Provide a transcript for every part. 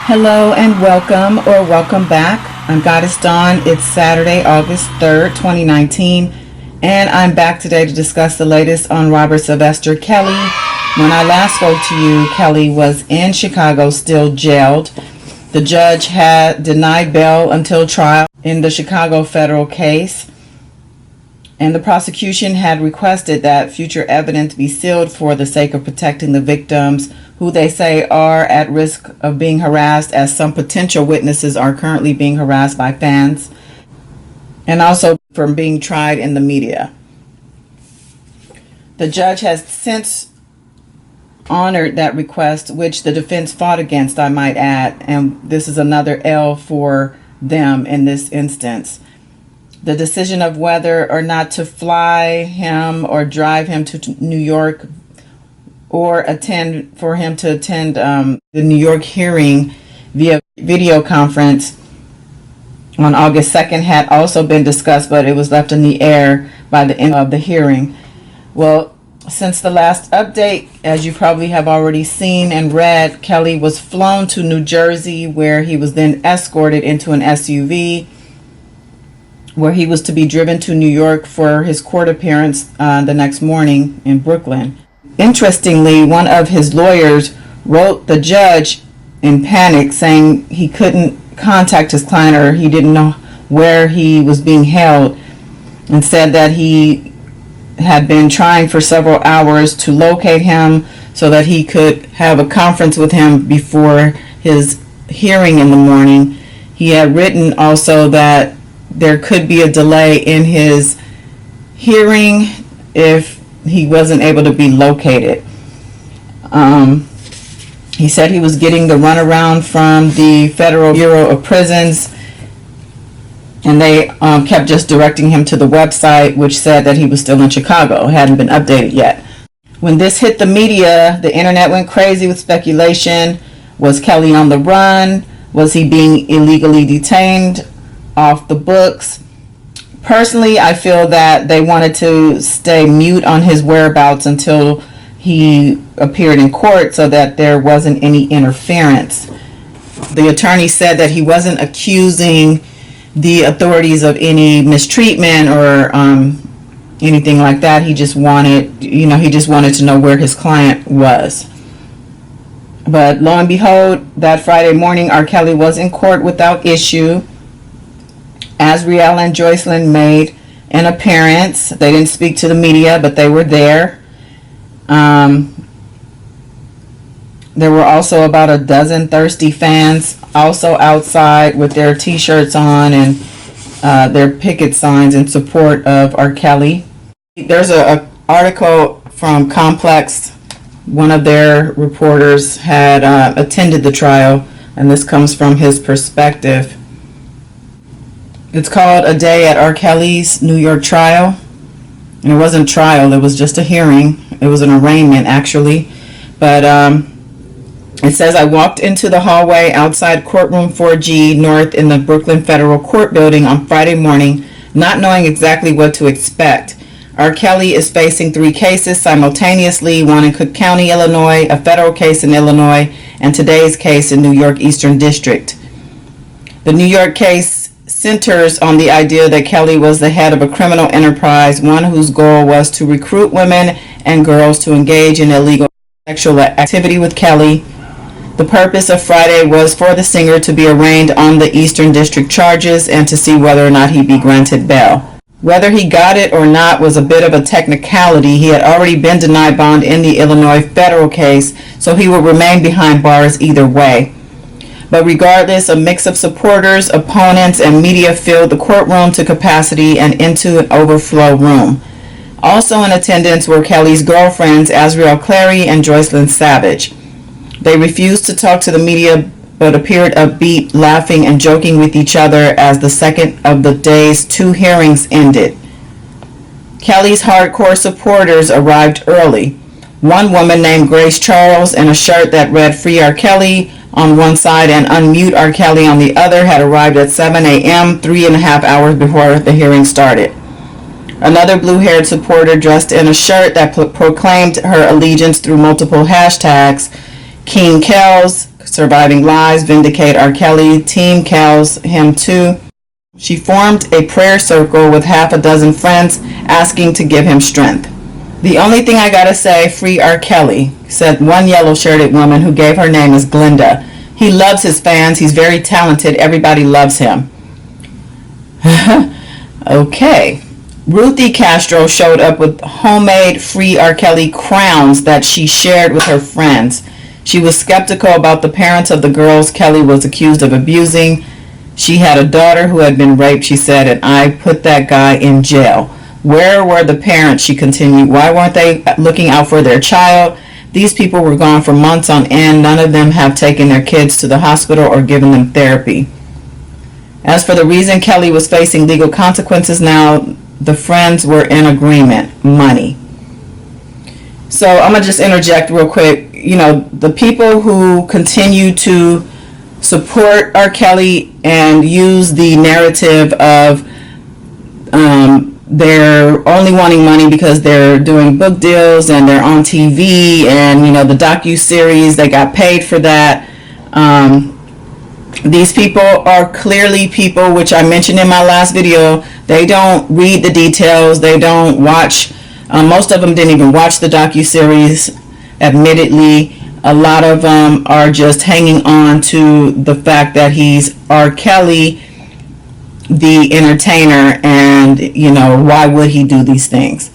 Hello and welcome back. I'm Goddess Dawn. It's Saturday, August 3rd, 2019, and I'm back today to discuss the latest on Robert Sylvester Kelly. When I last spoke to you, Kelly was in Chicago, still jailed. The judge had denied bail until trial in the Chicago federal case, and the prosecution had requested that future evidence be sealed for the sake of protecting the victims, who they say are at risk of being harassed, as some potential witnesses are currently being harassed by fans, and also from being tried in the media. The judge has since honored that request, which the defense fought against, I might add, and this is another L for them in this instance. The decision of whether or not to fly him or drive him to New York or for him to attend the New York hearing via video conference on August 2nd had also been discussed, but it was left in the air by the end of the hearing. Well, since the last update, as you probably have already seen and read, Kelly was flown to New Jersey, where he was then escorted into an SUV, where he was to be driven to New York for his court appearance the next morning in Brooklyn. Interestingly, one of his lawyers wrote the judge in panic, saying he couldn't contact his client or he didn't know where he was being held, and said that he had been trying for several hours to locate him so that he could have a conference with him before his hearing in the morning. He had written also that there could be a delay in his hearing if he wasn't able to be located. He said he was getting the runaround from the Federal Bureau of Prisons, and they kept just directing him to the website, which said that he was still in Chicago. It hadn't been updated yet. When this hit the media, the internet went crazy with speculation. Was Kelly on the run? Was he being illegally detained off the books? Personally, I feel that they wanted to stay mute on his whereabouts until he appeared in court so that there wasn't any interference. The attorney said that he wasn't accusing the authorities of any mistreatment or anything like that. He just wanted, to know where his client was. But lo and behold, that Friday morning, R. Kelly was in court without issue. Azriel and Joycelyn made an appearance. They didn't speak to the media, but they were there. There were also about a dozen thirsty fans also outside with their t-shirts on and their picket signs in support of R. Kelly. There's an article from Complex. One of their reporters had attended the trial, and this comes from his perspective. It's called A Day at R. Kelly's New York Trial. And it wasn't trial, it was just a hearing. It was an arraignment, actually. But it says, I walked into the hallway outside courtroom 4G North in the Brooklyn Federal Court building on Friday morning, not knowing exactly what to expect. R. Kelly is facing 3 cases simultaneously, one in Cook County, Illinois, a federal case in Illinois, and today's case in New York Eastern District. The New York case centers on the idea that Kelly was the head of a criminal enterprise, one whose goal was to recruit women and girls to engage in illegal sexual activity with Kelly. The purpose of Friday was for the singer to be arraigned on the Eastern District charges and to see whether or not he'd be granted bail. Whether he got it or not was a bit of a technicality. He had already been denied bond in the Illinois federal case, so he would remain behind bars either way. But regardless, a mix of supporters, opponents, and media filled the courtroom to capacity and into an overflow room. Also in attendance were Kelly's girlfriends, Azriel Clary and Joycelyn Savage. They refused to talk to the media, but appeared upbeat, laughing and joking with each other as the second of the day's 2 hearings ended. Kelly's hardcore supporters arrived early. One woman named Grace Charles, in a shirt that read Free R. Kelly on one side and Unmute R. Kelly on the other, had arrived at 7 a.m., 3.5 hours before the hearing started. Another blue-haired supporter dressed in a shirt that proclaimed her allegiance through multiple hashtags, King Kells, Surviving Lies, Vindicate R. Kelly. Team cows him too. She formed a prayer circle with half a dozen friends asking to give him strength. The only thing I gotta say, free R. Kelly, said one yellow-shirted woman who gave her name as Glenda. He loves his fans. He's very talented. Everybody loves him. Okay. Ruthie Castro showed up with homemade free R. Kelly crowns that she shared with her friends. She was skeptical about the parents of the girls Kelly was accused of abusing. She had a daughter who had been raped, she said, and I put that guy in jail. Where were the parents, she continued. Why weren't they looking out for their child? These people were gone for months on end. None of them have taken their kids to the hospital or given them therapy. As for the reason Kelly was facing legal consequences now, the friends were in agreement: money. So I'm going to just interject real quick. You know, the people who continue to support R. Kelly and use the narrative of they're only wanting money because they're doing book deals and they're on TV and, you know, the docu-series, they got paid for that. These people are clearly people, which I mentioned in my last video, they don't read the details, they don't watch, most of them didn't even watch the docu-series, admittedly. A lot of them are just hanging on to the fact that he's R. Kelly, the entertainer, and, you know, why would he do these things?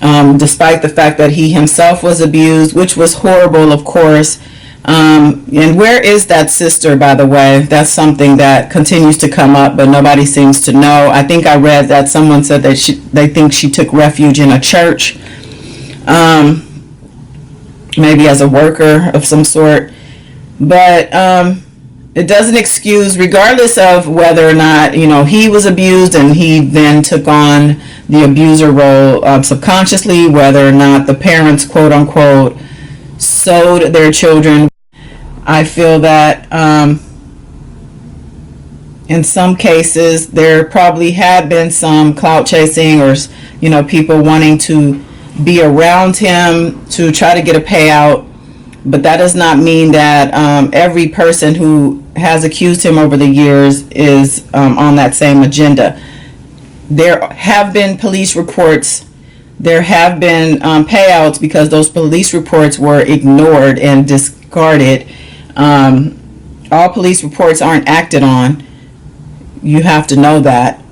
Despite the fact that he himself was abused, which was horrible, of course. And where is that sister, by the way? That's something that continues to come up, but nobody seems to know. I think I read that someone said that they think she took refuge in a church, maybe as a worker of some sort. But it doesn't excuse, regardless of whether or not, you know, he was abused and he then took on the abuser role subconsciously, whether or not the parents, quote unquote, sold their children. I feel that in some cases there probably had been some clout chasing, or, you know, people wanting to be around him to try to get a payout. But that does not mean that every person who has accused him over the years is on that same agenda. There have been police reports. There have been payouts because those police reports were ignored and discarded. All police reports aren't acted on. You have to know that.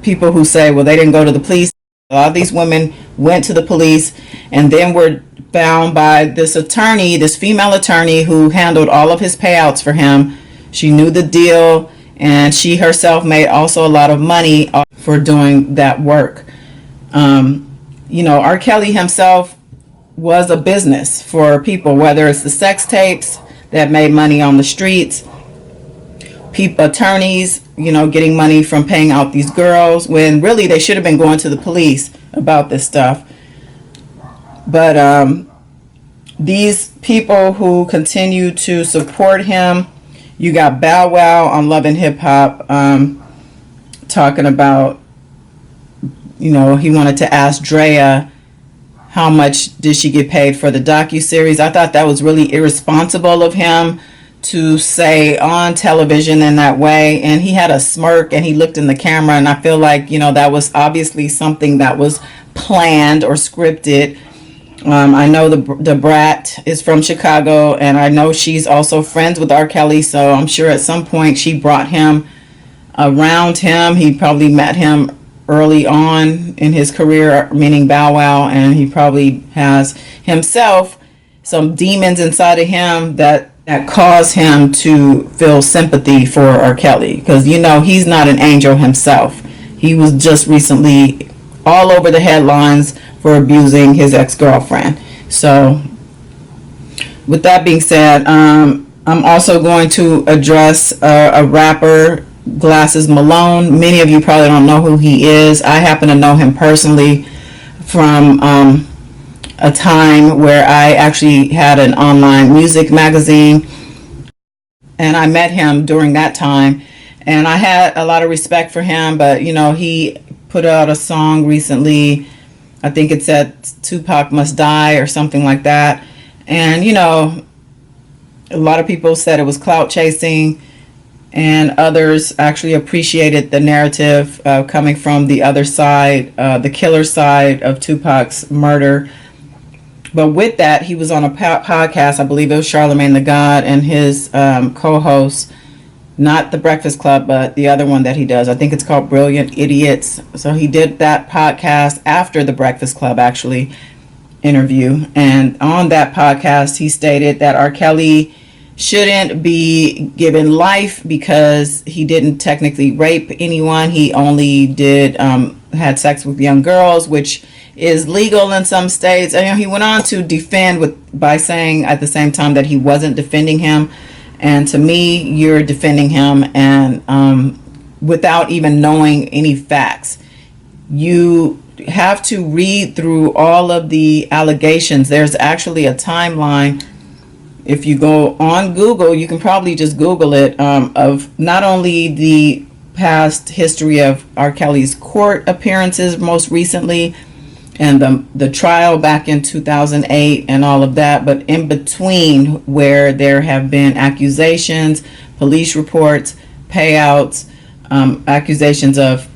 People who say, well, they didn't go to the police. A lot of these women went to the police and then were found by this attorney, this female attorney who handled all of his payouts for him. She knew the deal, and she herself made also a lot of money for doing that work. You know, R. Kelly himself was a business for people, whether it's the sex tapes that made money on the streets, attorneys, you know, getting money from paying out these girls when really they should have been going to the police about this stuff. But these people who continue to support him, you got Bow Wow on Love and Hip Hop talking about, you know, he wanted to ask Drea how much did she get paid for the docuseries. I thought that was really irresponsible of him to say on television in that way. And he had a smirk and he looked in the camera, and I feel like, you know, that was obviously something that was planned or scripted. I know the brat is from Chicago, and I know she's also friends with R. Kelly, so I'm sure at some point she brought him around him. He probably met him early on in his career, meaning Bow Wow, and he probably has himself some demons inside of him that cause him to feel sympathy for R. Kelly, because, you know, he's not an angel himself. He was just recently all over the headlines for abusing his ex-girlfriend. So with that being said, I'm also going to address a rapper, Glasses Malone. Many of you probably don't know who he is. I happen to know him personally from a time where I actually had an online music magazine, and I met him during that time, and I had a lot of respect for him. But, you know, he put out a song recently, I think it said Tupac Must Die or something like that, and, you know, A lot of people said it was clout chasing, and others actually appreciated the narrative coming from the other side, the killer side of Tupac's murder. But with that, he was on a podcast, I believe it was Charlemagne the God and his co-host, not the Breakfast Club, but the other one that he does. I think it's called Brilliant Idiots. So he did that podcast after the Breakfast Club, actually, interview. And on that podcast, he stated that R. Kelly shouldn't be given life because he didn't technically rape anyone. He only did had sex with young girls, which is legal in some states. And he went on to defend by saying at the same time that he wasn't defending him. And to me, you're defending him, and without even knowing any facts. You have to read through all of the allegations. There's actually a timeline. If you go on Google, you can probably just Google it, of not only the past history of R. Kelly's court appearances most recently, and the trial back in 2008 and all of that, but in between, where there have been accusations, police reports, payouts, accusations of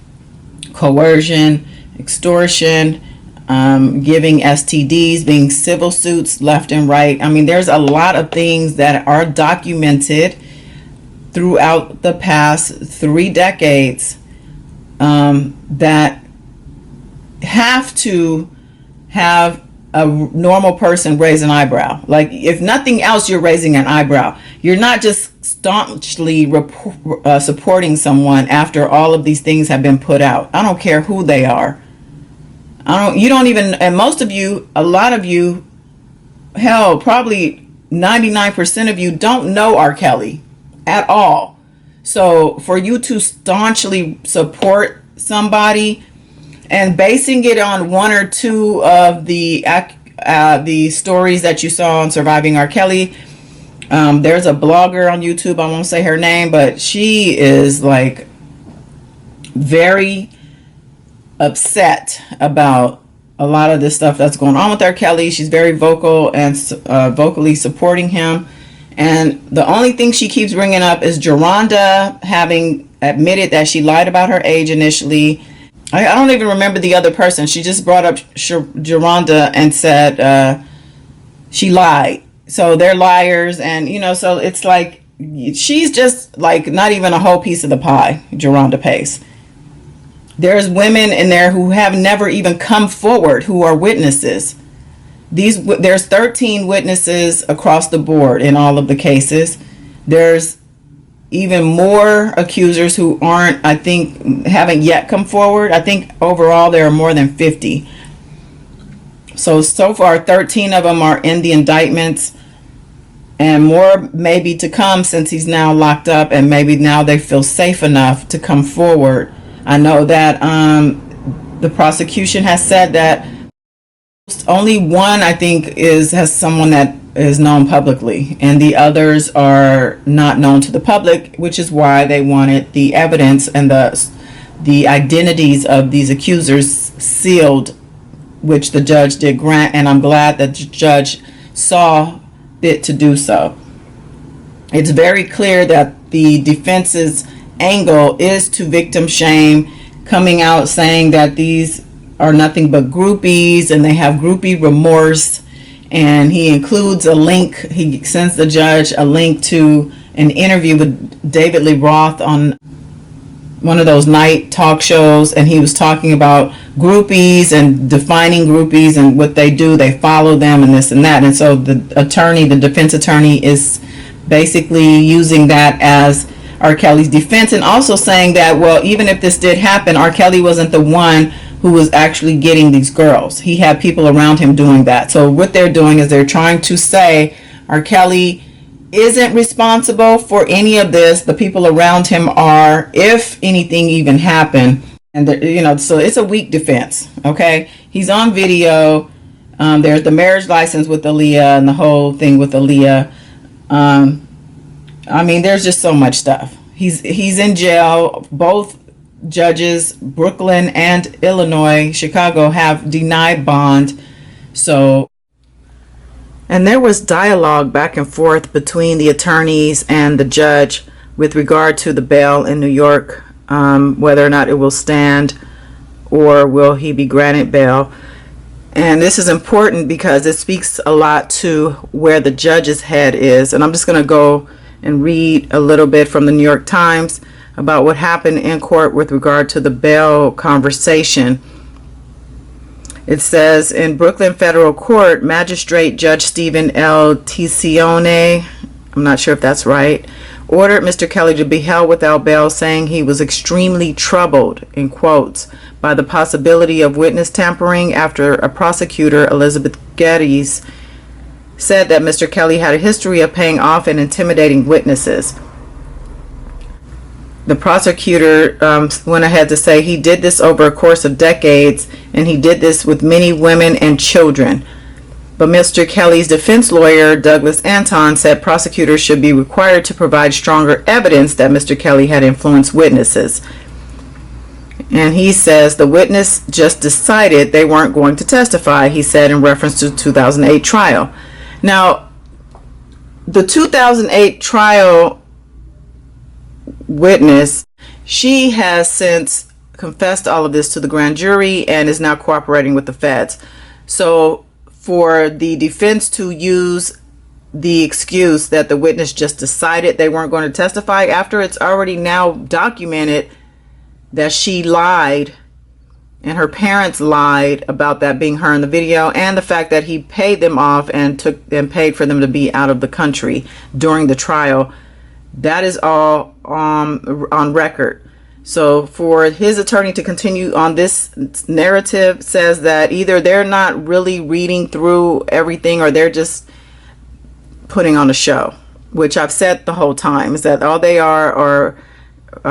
coercion, extortion, giving STDs, being civil suits left and right. I mean, there's a lot of things that are documented throughout the past 3 decades that have to have a normal person raise an eyebrow. Like, if nothing else, you're raising an eyebrow. You're not just staunchly supporting someone after all of these things have been put out. I don't care who they are. You don't even, and most of you, a lot of you, hell, probably 99% of you don't know R. Kelly at all. So for you to staunchly support somebody and basing it on 1 or 2 of the stories that you saw on Surviving R. Kelly. There's a blogger on YouTube, I won't say her name, but she is like very upset about a lot of this stuff that's going on with R. Kelly. She's very vocal and vocally supporting him. And the only thing she keeps bringing up is Geronda having admitted that she lied about her age initially. I don't even remember the other person. She just brought up Geronda and said she lied. So they're liars. And, so it's like she's just like not even a whole piece of the pie, Geronda Pace. There's women in there who have never even come forward who are witnesses. There's 13 witnesses across the board in all of the cases. There's even more accusers who haven't yet come forward. I think overall there are more than 50. So far 13 of them are in the indictments, and more maybe to come since he's now locked up, and maybe now they feel safe enough to come forward. I know that the prosecution has said that only one, I think, has someone that is known publicly, and the others are not known to the public, which is why they wanted the evidence and the identities of these accusers sealed, which the judge did grant, and I'm glad that the judge saw fit to do so. It's very clear that the defense's angle is to victim shame, coming out saying that these are nothing but groupies and they have groupie remorse. And he includes a link, he sends the judge a link to an interview with David Lee Roth on one of those night talk shows, and he was talking about groupies and defining groupies and what they do. They follow them and this and that. And so the defense attorney is basically using that as R. Kelly's defense, and also saying that, well, even if this did happen, R. Kelly wasn't the one who was actually getting these girls. He had people around him doing that. So what they're doing is they're trying to say R. Kelly isn't responsible for any of this. The people around him are, if anything even happened. And so it's a weak defense. Okay, he's on video. There's the marriage license with Aaliyah and the whole thing with Aaliyah. I mean, there's just so much stuff. He's in jail. Both judges, Brooklyn and Illinois, Chicago, have denied bond. So And there was dialogue back and forth between the attorneys and the judge with regard to the bail in New York, whether or not it will stand or will he be granted bail. And this is important because it speaks a lot to where the judge's head is. And I'm just going to go and read a little bit from the New York Times about what happened in court with regard to the bail conversation. It says, in Brooklyn Federal Court, Magistrate Judge Stephen L. Ticione, I'm not sure if that's right, ordered Mr. Kelly to be held without bail, saying he was extremely troubled, in quotes, by the possibility of witness tampering after a prosecutor, Elizabeth Geddes, said that Mr. Kelly had a history of paying off and intimidating witnesses. The prosecutor went ahead to say he did this over a course of decades, and he did this with many women and children. But Mr. Kelly's defense lawyer, Douglas Anton, said prosecutors should be required to provide stronger evidence that Mr. Kelly had influenced witnesses. And he says the witness just decided they weren't going to testify, he said in reference to the 2008 trial. Now, the 2008 trial witness, she has since confessed all of this to the grand jury and is now cooperating with the feds. So for the defense to use the excuse that the witness just decided they weren't going to testify after it's already now documented that she lied and her parents lied about that being her in the video, and the fact that he paid them off and paid for them to be out of the country during the trial, that is all on record. So for his attorney to continue on this narrative says that either they're not really reading through everything or they're just putting on a show, which I've said the whole time is that all they are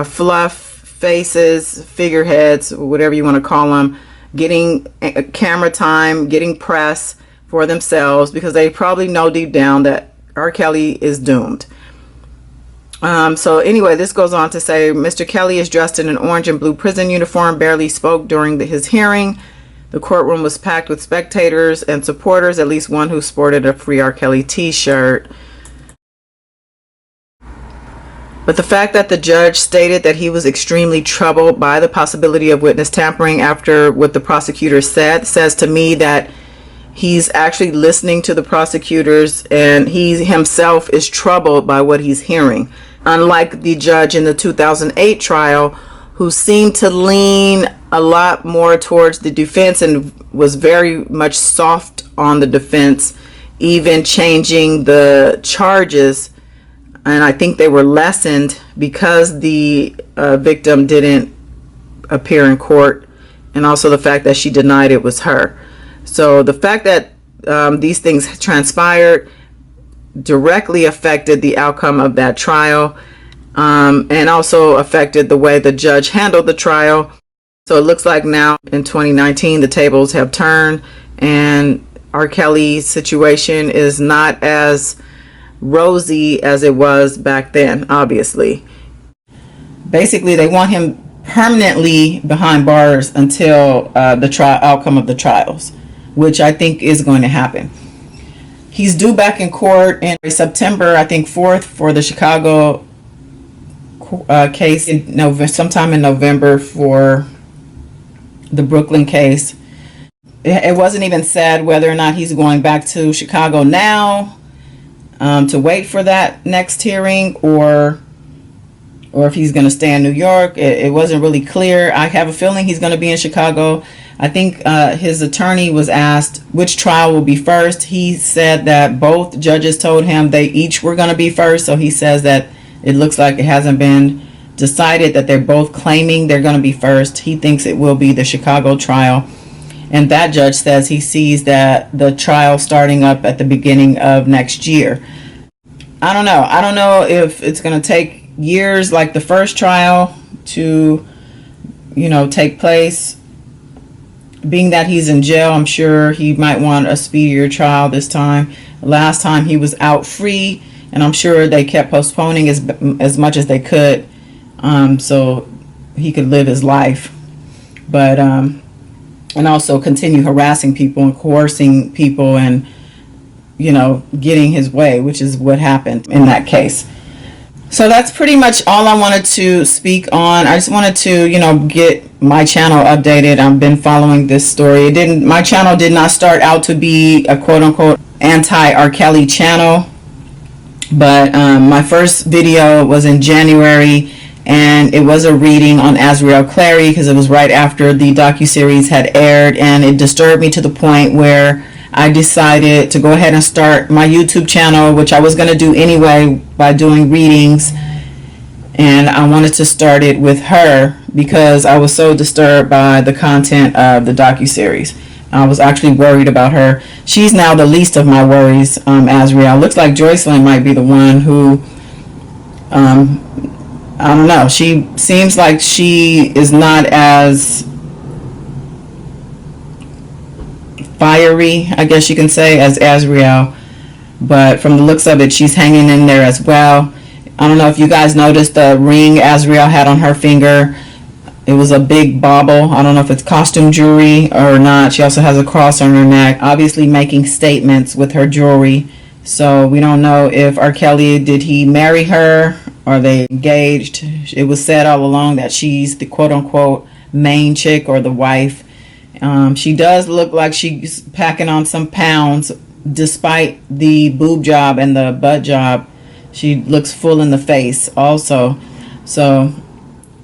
fluff faces, figureheads, whatever you want to call them, getting camera time, getting press for themselves, because they probably know deep down that R. Kelly is doomed. So anyway, this goes on to say Mr. Kelly is dressed in an orange and blue prison uniform, barely spoke during his hearing. The courtroom was packed with spectators and supporters, at least one who sported a Free R. Kelly t-shirt. But the fact that the judge stated that he was extremely troubled by the possibility of witness tampering after what the prosecutor said says to me that he's actually listening to the prosecutors and he himself is troubled by what he's hearing. Unlike the judge in the 2008 trial, who seemed to lean a lot more towards the defense and was very much soft on the defense, even changing the charges. And I think they were lessened because the victim didn't appear in court, and also the fact that she denied it was her. So the fact that these things transpired directly affected the outcome of that trial, and also affected the way the judge handled the trial. So it looks like now in 2019 the tables have turned, and R. Kelly's situation is not as rosy as it was back then, obviously. Basically, they want him permanently behind bars until the outcome of the trials, which I think is going to happen. He's due back in court in September, I think 4th, for the Chicago case, sometime in November for the Brooklyn case. It wasn't even said whether or not he's going back to Chicago now to wait for that next hearing, or if he's going to stay in New York. It wasn't really clear. I have a feeling he's going to be in Chicago. I think his attorney was asked which trial will be first. He said that both judges told him they each were going to be first. So he says that it looks like it hasn't been decided, that they're both claiming they're going to be first. He thinks it will be the Chicago trial. And that judge says he sees that the trial starting up at the beginning of next year. I don't know. I don't know if it's going to take years like the first trial to, take place. Being that he's in jail, I'm sure he might want a speedier trial this time. Last time he was out free, and I'm sure they kept postponing as much as they could, so he could live his life. But and also continue harassing people and coercing people and getting his way, which is what happened in that case. So that's pretty much all I wanted to speak on. I just wanted to, get my channel updated. I've been following this story. My channel did not start out to be a quote unquote anti-R. Kelly channel, but my first video was in January, and it was a reading on Azriel Clary because it was right after the docuseries had aired, and it disturbed me to the point where I decided to go ahead and start my YouTube channel, which I was going to do anyway by doing readings, and I wanted to start it with her because I was so disturbed by the content of the docuseries. I was actually worried about her. She's now the least of my worries, Azriel. Looks like Joycelyn might be the one who, I don't know. She seems like she is not as fiery, I guess you can say, as Azriel, but from the looks of it, she's hanging in there as well. I don't know if you guys noticed the ring Azriel had on her finger. It was a big bauble. I don't know if it's costume jewelry or not. She also has a cross on her neck, obviously making statements with her jewelry. So we don't know if R. Kelly, did he marry her? Are they engaged? It was said all along that she's the quote-unquote main chick or the wife. She does look like she's packing on some pounds despite the boob job and the butt job. She looks full in the face also. So,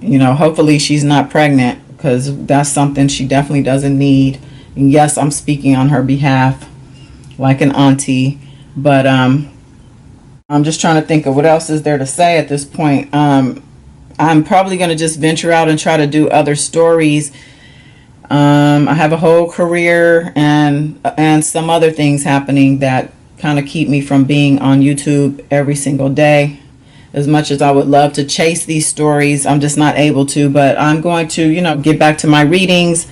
hopefully she's not pregnant, because that's something she definitely doesn't need. And yes, I'm speaking on her behalf like an auntie. But I'm just trying to think of what else is there to say at this point. I'm probably going to just venture out and try to do other stories. I have a whole career and some other things happening that kind of keep me from being on YouTube every single day. As much as I would love to chase these stories, I'm just not able to. But I'm going to, get back to my readings.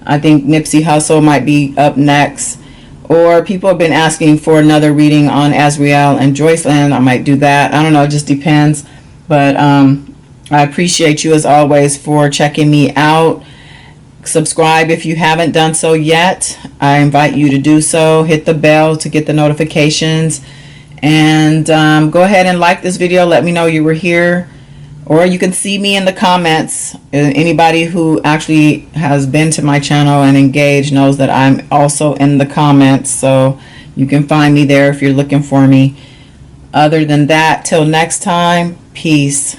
I think Nipsey Hussle might be up next. Or people have been asking for another reading on Azriel and Joycelyn. I might do that. I don't know. It just depends. But I appreciate you as always for checking me out. Subscribe if you haven't done so yet. I invite you to do so. Hit the bell to get the notifications. And go ahead and like this video. Let me know you were here. Or you can see me in the comments. Anybody who actually has been to my channel and engaged knows that I'm also in the comments. So you can find me there if you're looking for me. Other than that, till next time, peace.